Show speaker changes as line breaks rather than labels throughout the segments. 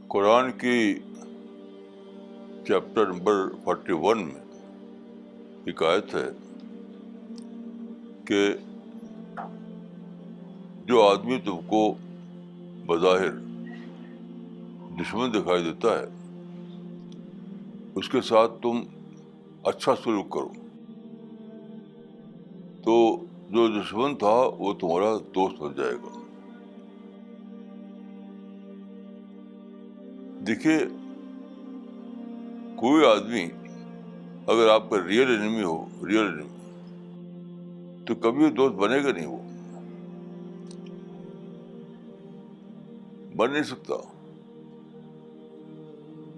قرآن کی chapter number 41 میں ایک آیت ہے کہ جو آدمی تم کو بظاہر دشمن دکھائی دیتا ہے اس کے ساتھ تم اچھا سلوک کرو، تو جو دشمن تھا وہ تمہارا دوست بن جائے گا۔ دیکھیے، کوئی آدمی اگر آپ کا ریئل انیمی ہو، ریئل انیمی، تو کبھی دوست بنے گا نہیں، وہ بن نہیں سکتا۔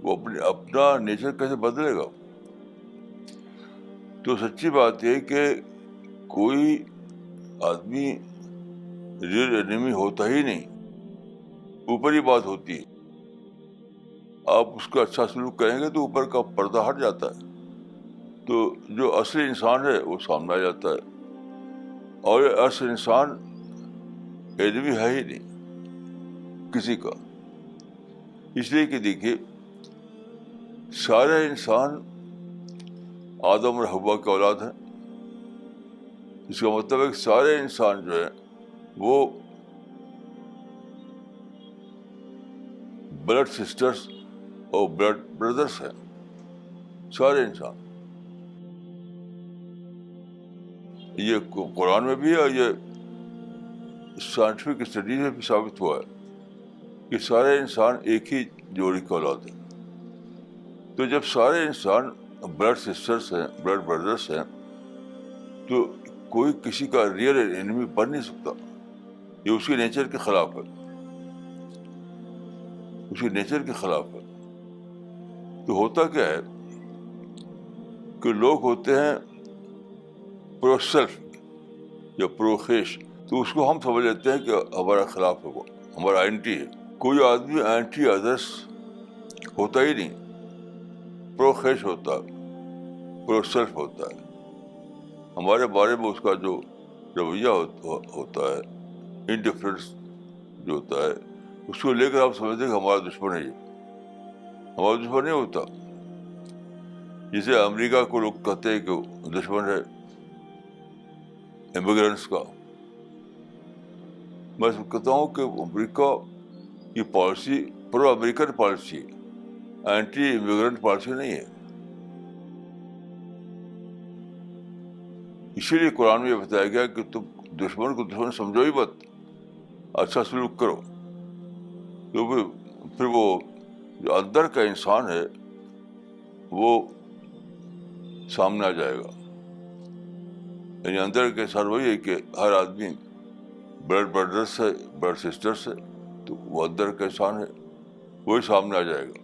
وہ اپنا نیچر کیسے بدلے گا؟ تو سچی بات یہ کہ کوئی آدمی ریئل انیمی ہوتا ہی نہیں، اوپری بات ہوتی ہے۔ آپ اس کا اچھا سلوک کریں گے تو اوپر کا پردہ ہٹ جاتا ہے، تو جو اصلی انسان ہے وہ سامنے آ جاتا ہے، اور یہ اصل انسان انیمی ہے ہی نہیں کسی کا۔ اس لیے کہ دیکھیے، سارے انسان آدم اور حوا کے اولاد ہیں۔ اس کا مطلب ہے کہ سارے انسان جو ہیں وہ بلڈ سسٹرز اور بلڈ بردرس ہیں، سارے انسان۔ یہ قرآن میں بھی ہے اور یہ سائنٹیفک اسٹڈیز میں بھی ثابت ہوا ہے کہ سارے انسان ایک ہی جوڑی کے اولاد ہیں۔ تو جب سارے انسان بلڈ سسٹرس ہیں، بلڈ بردرس ہیں، تو کوئی کسی کا ریئل انیمی بن نہیں سکتا۔ یہ اس کے نیچر کے خلاف ہے، اس کے نیچر کے خلاف ہے۔ تو ہوتا کیا ہے کہ لوگ ہوتے ہیں پرو سیلف یا پرو خیش، تو اس کو ہم سمجھ لیتے ہیں کہ ہمارا خلاف ہے، وہ ہمارا اینٹی ہے۔ کوئی آدمی اینٹی ادرس ہوتا ہی نہیں، پرو خیش ہوتا ہے، پرو سیلف ہوتا ہے۔ ہمارے بارے میں اس کا جو رویہ ہوتا ہے، انڈیفرنس جو ہوتا ہے، اس کو لے کر آپ سمجھتے ہیں کہ ہمارا دشمن ہے۔ یہ ہمارا دشمن نہیں ہوتا۔ جسے امریکہ کو لوگ کہتے ہیں کہ دشمن ہے امیگرینٹس کا، میں کہتا ہوں کہ امریکہ کی پالیسی پرو امریکن پالیسی ہے، اینٹی امیگرینٹ پالیسی نہیں ہے۔ اسی لیے قرآن میں یہ بتایا گیا کہ تم دشمن کو دشمن سمجھو ہی مت، اچھا سلوک کرو، کیونکہ پھر وہ جو اندر کا انسان ہے وہ سامنے آ جائے گا۔ یعنی اندر کا انسان وہی ہے کہ ہر آدمی بلڈ بردرس ہے، بلڈ سسٹرس ہے، تو وہ اندر کا انسان ہے، وہی سامنے آ جائے گا۔